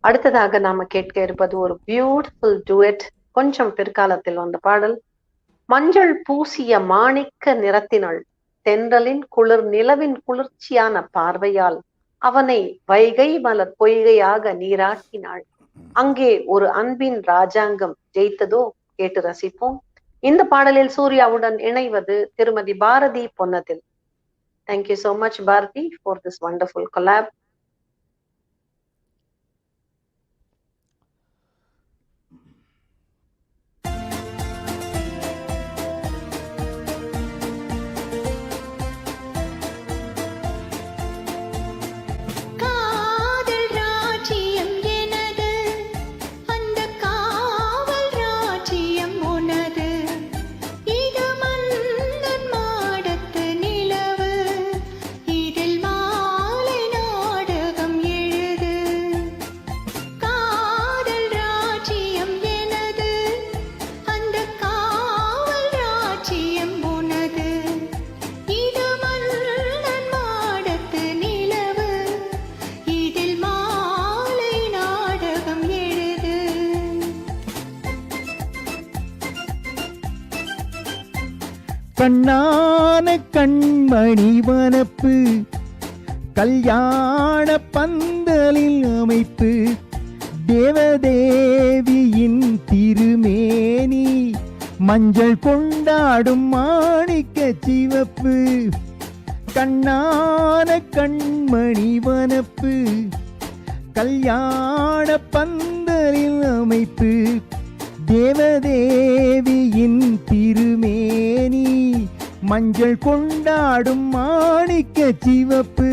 அடுத்ததாக நாம கேட்க இருப்பது ஒரு பியூட்டிஃபுல் டுவெட். கொஞ்சம் பிற்காலத்தில் வந்த பாடல். மஞ்சள் பூசிய மாணிக்க நிறத்தினள், தென்றலின் குளிர் நிலவின் குளிர்ச்சியான பார்வையால் அவனை வைகை மலர் பொய்கையாக நீராட்டினாள். அங்கே ஒரு அன்பின் ராஜாங்கம் ஜெயித்ததோ. கேட்டு ரசிப்போம். இந்த பாடலில் சூர்யாவுடன் இணைவது திருமதி பாரதி பொன்னதில். Thank you so much Bharathi for this wonderful collab. கண்ணான கண்மணி வனப்பு, கல்யாண பந்தலில் அமைப்பு, தேவதேவியின் திருமேனி, மஞ்சள் கொண்டாடும் மாணிக்க சிவப்பு. கண்ணான கண்மணி வனப்பு, கல்யாண பந்தலில் அமைப்பு, தேவதேவியின் திருமேனி, மஞ்சள் கொண்டாடும் மாணிக்க சிவப்பு.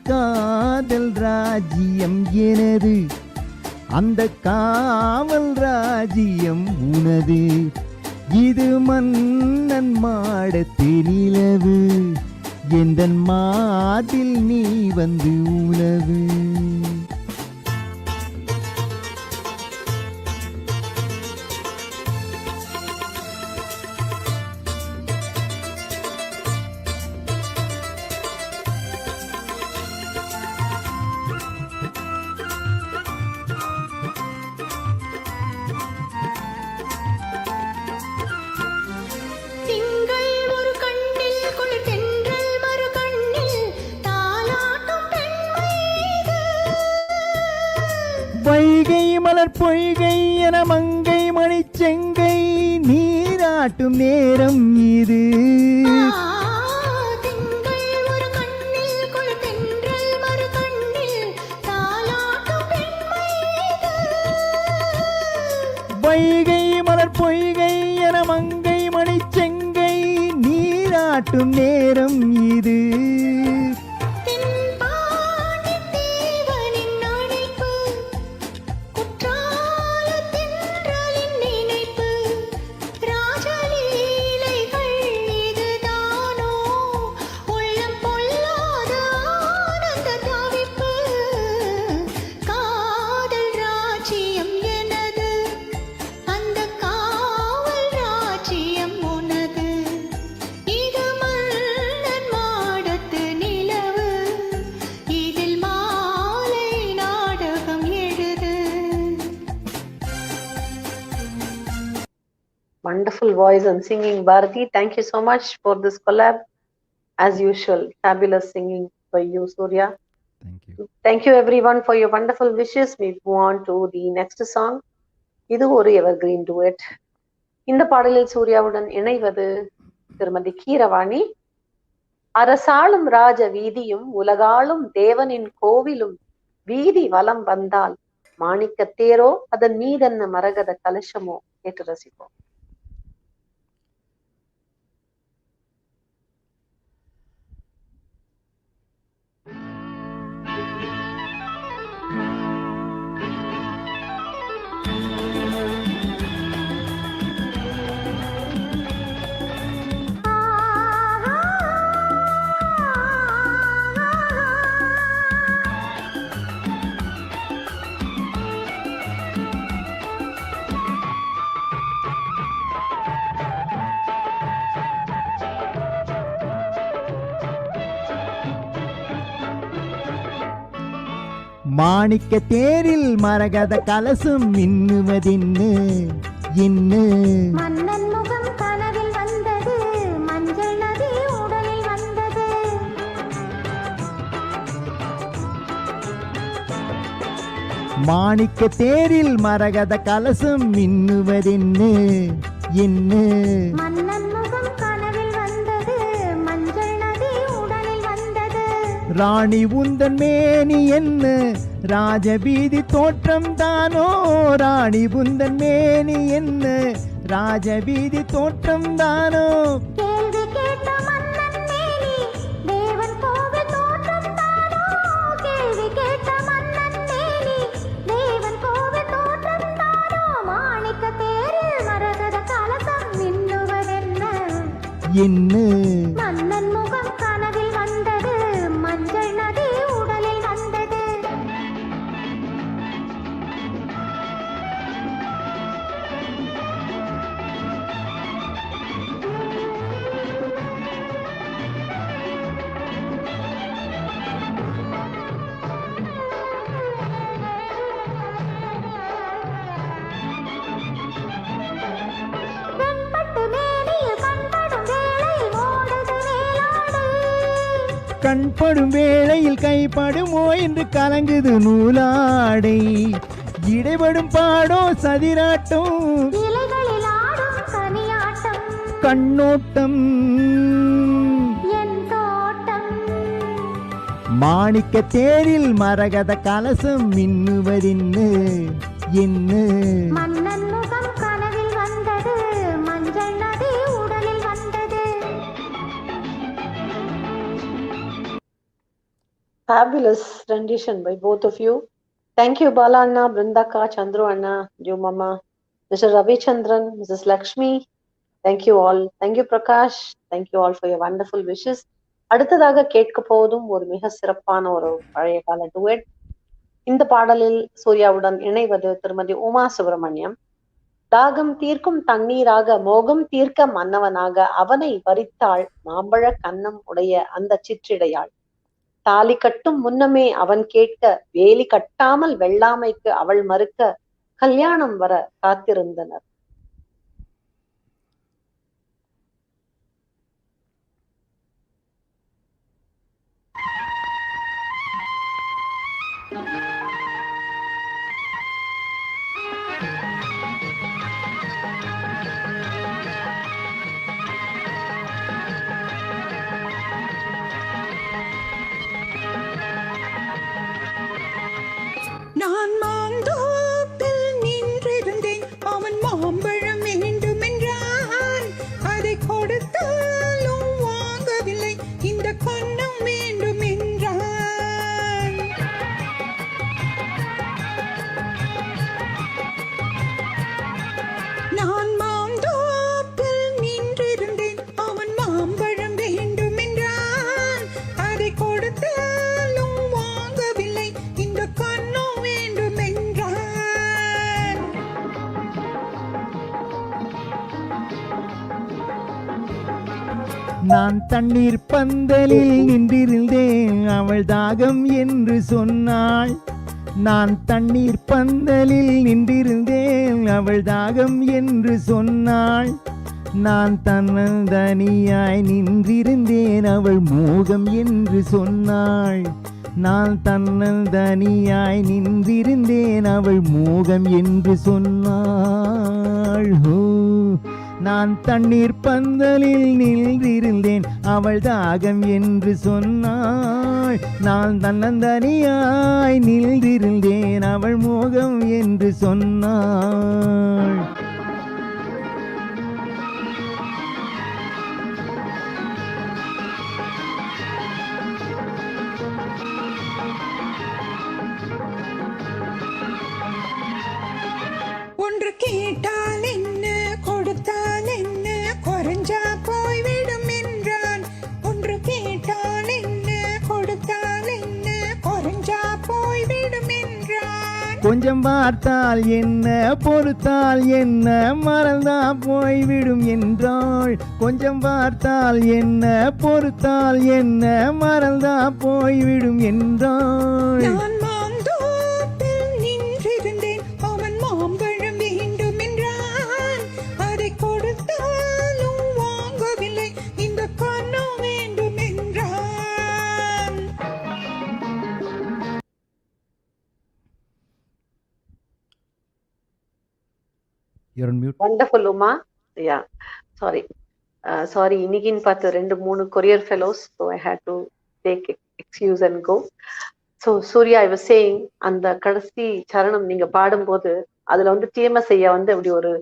காதல் ராஜ்யம் எனது, அந்த காவல் ராஜ்யம் உனது, இது மன்னன் மாடத்து நிலவு, எந்தன் மாதில் நீ வந்து உலவு. வைகை மலர் பொய்கை என மங்கை மணி செங்கை நீராட்டும் நேரம் இது. வைகை மலர் பொய்கை என மங்கை மணி செங்கை நீராட்டும் நேரம் இது. Wonderful voice and singing, Bharati. Thank you so much for this collab. As usual, fabulous singing by you, Surya. Thank you. Thank you everyone for your wonderful wishes. We move on to the next song. இது ஒரு evergreen duet. இந்த பாடலில் சூர்யாவுடன் இணைவது திருமதி கீரவாணி. அரசாளும் ராஜ வீதியும் உலகாளும் தேவனின் கோவிலும் வீதி வலம் வந்தால் மாணிக்க தேரோ அதன் மீதென்ன மரகத கலசமோ. கேட்டு ரசிப்போம். மாணிக்க தேரில் மரகத கலசம் மின்னுவதென்னு என்ன மன்னன் முகம் கனவில் வந்தது மஞ்சள் நதி உடலில் வந்தது மாணிக்க தேரில் மரகத கலசம் மின்னுவதென்னு என்ன மன்னன் முகம் கனவில் வந்தது மஞ்சள் நதி உடலில் வந்தது ராணி உந்தன் மேனி என்ன ராஜபீதி தோற்றம் தானோ ராணி உந்தன் மேனி என்ன ராஜபீதி தோற்றம் தானோ கேள்வி கேட்ட மன்னன் மேனி தேவன் கோவில் தோற்றம் தானோ கேள்வி கேட்ட மன்னன் மேனி தேவன் கோவில் தோற்றம் தானோ மாணிக்க தேரில் மரகத கலசம் மின்னுவதென்ன என்ன மன்னன் முகம் கனவில் வந்தது மஞ்சள் நதி உடலில் வந்தது வெண்பட்டு மேனியில் கண்படும் வேளையில் ஓடுது வேலாடு கண்படும் வேளையில் கைப்படுமோ என்று கலங்குது நூலாடை இடைபடும் பாடோ சதிராட்டம் இலைகளில் ஆடும் கனியாட்டம் கண்ணோட்டம் என் தோட்டம் மாணிக்க தேரில் மரகத கலசம் மின்னுவதென்னு என்ன மன்னன் முகம் கனவில் வந்தது மஞ்சள் நதி உடலில் வந்தது Fabulous rendition by both of you. Thank you, Bala Anna, Brindaka, Chandru Anna, Ju Mama, Mr. Ravichandran, Mrs. Lakshmi. Thank you all. Thank you, Prakash. Thank you all for your wonderful wishes. அடுத்ததாக கேட்க போவதும் ஒரு மிக சிறப்பான ஒரு பழைய கால duet. இந்த பாடலில் சூர்யாவுடன் இணைவது திருமதி உமா சுப்பிரமணியம். தாகம் தீர்க்கும் தண்ணீராக மோகம் தீர்க்க மன்னவனாக அவனை வரித்தாள் மாம்பழ கன்னம் உடைய அந்த சிற்றிடையாள். தாலி கட்டும் முன்னமே அவன் கேட்க வேலி கட்டாமல் வெள்ளாமைக்கு அவள் மறுக்க கல்யாணம் வர காத்திருந்தனர். நான் மாந்தோப்பில் நின்றிருந்தேன் அவன் மாம்பழம் வேண்டுமென்றான் அதை கொடுத்தாலும் வாங்கவில்லை இந்த கன்னம் வேண்டுமென்றான் நான் மாந்தோப்பில் நின்றிருந்தேன் அவன் மாம்பழம் வேண்டுமென்றான் அதை கொடுத்தாலும் வாங்கவில்லை இந்த கன்னம் வேண்டுமென்றான் நான் தண்ணீர் பந்தலில் நின்றிருந்தேன் அவள் தாகம் என்று சொன்னாள். நான் தண்ணீர் பந்தலில் நின்றிருந்தேன் அவள் தாகம் என்று சொன்னாள். நான் தன்னந்தனியாய் நின்றிருந்தேன் அவள் மோகம் என்று சொன்னாள். நான் தன்னந்தனியாய் நின்றிருந்தேன் அவள் மோகம் என்று சொன்னாள். ஹோ நான் தண்ணீர் பந்தலில் நின்றிருந்தேன் அவள் தாகம் என்று சொன்னாள். நான் தன்னந்தனியாய் நின்றிருந்தேன் அவள் மோகம் என்று சொன்னாள். ஒன்று கேட்டால் என்ன கொடுத்தால் என்ன குறைஞ்சா போய்விடும் என்றான் ஒன்று கேட்டால் என்ன கொடுத்தால் என்ன குறைஞ்சா போய்விடும் என்றான் கொஞ்சம் பார்த்தால் என்ன பொறுத்தால் என்ன மறந்தா போய்விடும் என்றாள். கொஞ்சம் பார்த்தால் என்ன பொறுத்தால் என்ன மறந்தா போய்விடும் என்றாள். நான் மாந்தோ You're on mute. Wonderful, Uma. Yeah, sorry. Sorry, இன்னைக்குன்னு பார்த்து 2-3 courier fellows, so I had to take excuse and go. So Surya, I was saying, அந்த கடைசி சரணம் நீங்க பாடும்போது அதுல வந்து டிஎம்எஸ் ஐயா வந்து அப்படி ஒரு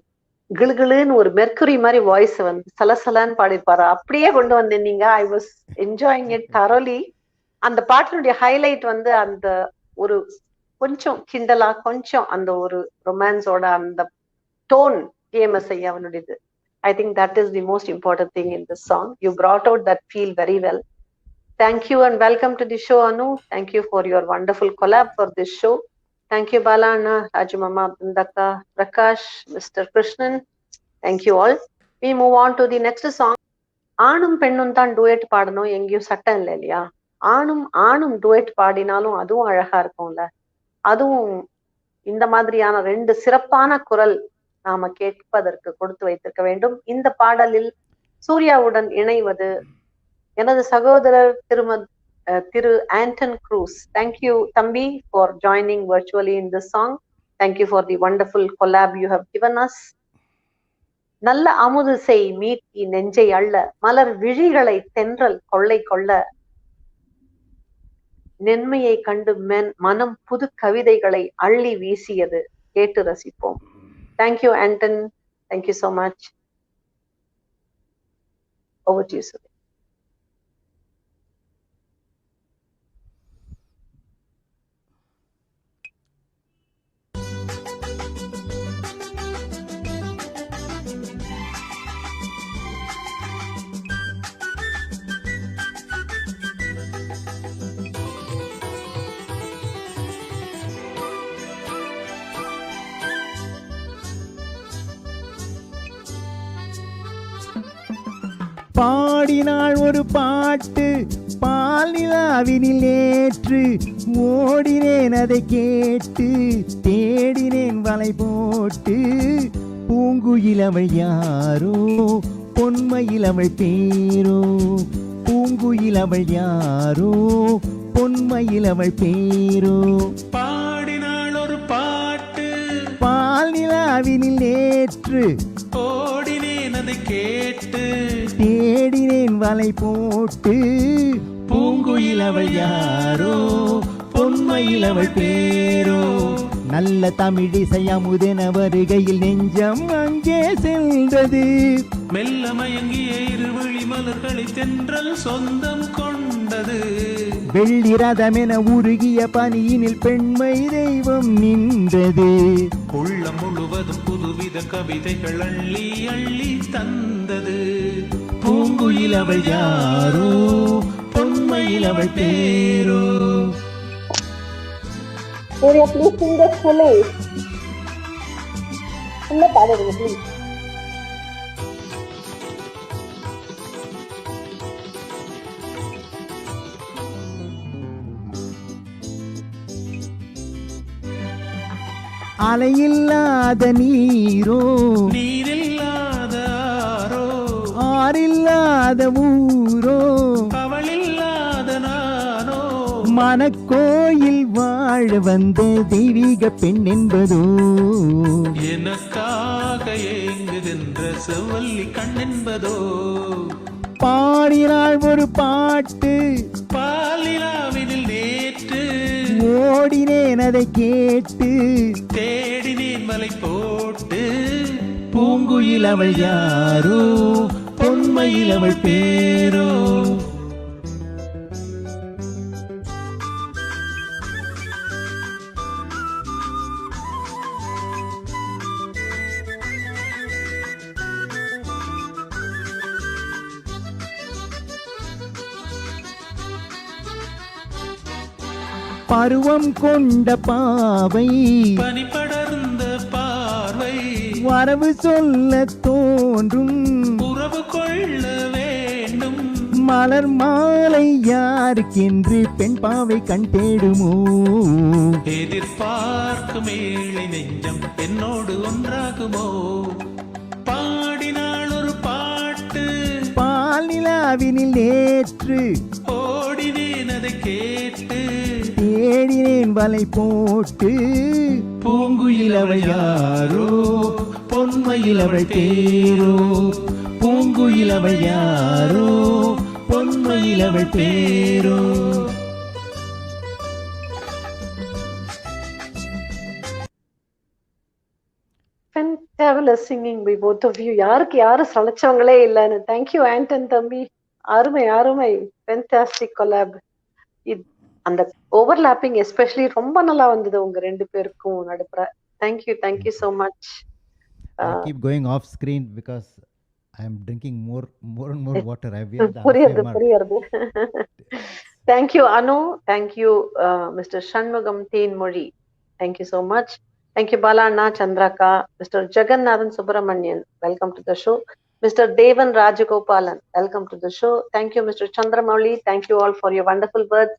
கிளுகிளுன்னு ஒரு மெர்க்குரி மாதிரி வாய்ஸ் வந்து சலசலான்னு பாடிருப்பாரு. அப்படியே கொண்டு வந்தேன் நீங்க. I was enjoying it தரோலி. அந்த பாட்டினுடைய ஹைலைட் வந்து அந்த ஒரு கொஞ்சம் கிண்டலா, கொஞ்சம் அந்த ஒரு ரொமான்ஸோட அந்த டோன் டிஎம்எஸ் ஐயா அவனுடையது. I think that is the most important thing in this song. You brought out that feel very well. Thank you and welcome to the show, Anu. Thank you for your wonderful collab for this show. Thank you, Balana, Rajamama, Bindaka, Prakash, Mr. Krishnan. Thank you all. We move on to the next song. ஆணும் பெண்ணும் தான் duet பாடணும், எங்கேயும் சட்டம் இல்லை இல்லையா? ஆணும் duet பாடினாலும் அதுவும் அழகா இருக்கும்ல. அதுவும் இந்த மாதிரியான 2 சிறப்பான குரல் நாம கேட்பதற்கு கொடுத்து வைத்திருக்க வேண்டும். இந்த பாடலில் சூர்யாவுடன் இணைவது எனது சகோதரர் திரு ஆண்டன் க்ரூஸ். தேங்க்யூ தம்பி for joining virtually in this song. Thank you for the wonderful collab you have given us. நல்ல அமுது செய் மீட்டி நெஞ்சை அள்ள, மலர் விழிகளை தென்றல் கொள்ளை கொள்ள, நென்மையை கண்டு மனம் புது கவிதைகளை அள்ளி வீசியது, கேட்டு ரசிப்போம். Thank you, Anton. Thank you so much. Over to you, sir. பாடினாள் ஒரு பாட்டு பால் நிலாவினில் நேற்று, ஓடினேன் அதை கேட்டு, தேடினேன் வலை போட்டு, பூங்குயில் அவள் யாரோ, பொன்மையில் அவள் பேரோ, பூங்குயில் அவள் யாரோ, பொன்மையில் அவள் பேரோ. பாடினாள் ஒரு பாட்டு பால் நிலாவினில் நேற்று, ஓடினேன் அதை கேட்டு, தேடினேன் வலை போட்டு, பூங்குயில் அவள் யாரோ, பொன்மையில் அவள் பேரோ. நல்ல தமிழிசை அமுதென வருகையில் நெஞ்சம் அங்கே சென்றது, மெல்ல மயங்கிய இருவிழி மலர்களை தென்றல் சொந்தம் கொண்டது, வெள்ளி ரதமென உருகிய பனியினில் பெண்மை தெய்வம் நின்றது, உள்ளம் முழுவதும் புதுவித கவிதைகள் அள்ளி அள்ளி தந்தது, பூங்குயில் அவள் யாரோ, பொன்மையில் அவள் பேரோ. Surya, please sing the fully. full பாடுங்க please. அலையில்லாத நீரோ, நீரில்லாத ஆரோ, ஆறில்லாத ஊரோ, அவளில்லாத நானோ, மனக்கோயில் வாழ வந்த தெய்வீக பெண் என்பதோ, எனக்காக ஏங்குகின்ற செவ்வல்லி கண் என்பதோ, பாடினாள் ஒரு பாட்டு பாலிலாவினில் நேற்று, ஓடினேன் அதை கேட்டு, தேடினேன் மலை போட்டு, பூங்குயில் அவள் யாரோ, பொன்மையில் அவள் பேரோ. பருவம் கொண்ட பாவை, பனி படர்ந்த பார்வை, வரவு சொல்ல தோன்றும், உறவு கொள்ள வேண்டும், மலர் மாலை யாருக்கென்று பெண் பாவை கண் தேடுமோ, எதிர்பார்க்கும் ஏழை நெஞ்சம் என்னோடு ஒன்றாகுமோ, பாடினாள் ஒரு பாட்டு பால் நிலாவினில் நேற்று, ஓடினேன் அதை கேட்டு, தேடினேன் வலை போட்டு, பூங்குயில் அவள் யாரோ, பொன்மை பொன்மயில் அவள் பேரோ பூங்குயில் அவள் யாரோ பொன்மயில் அவள் பேரோ. Fantabulous singing by both of you. யாருக்கு யாரு சளைச்சவங்களே இல்லைன்னு. தேங்க்யூ ஆண்டன் தம்பி, அருமை அருமை, ஃபென்டாஸ்டிக் கொலாப். அந்த ஓவர்லாப்பிங் எஸ்பெஷலி ரொம்ப நல்லா வந்தது உங்க ரெண்டு பேருக்கும் நடுப்புற. Thank you so much. I keep going off screen because I am drinking more and more water. I have புரியுது. Thank you Anu, thank you mister Shanmugam Thenmozhi, thank you so much. Thank you Balana Chandraka, Mr. Jagannathan Subramanian, welcome to the show. Mr. Devan Rajagopalan, welcome to the show. Thank you Mr. Chandramouli, thank you all for your wonderful words.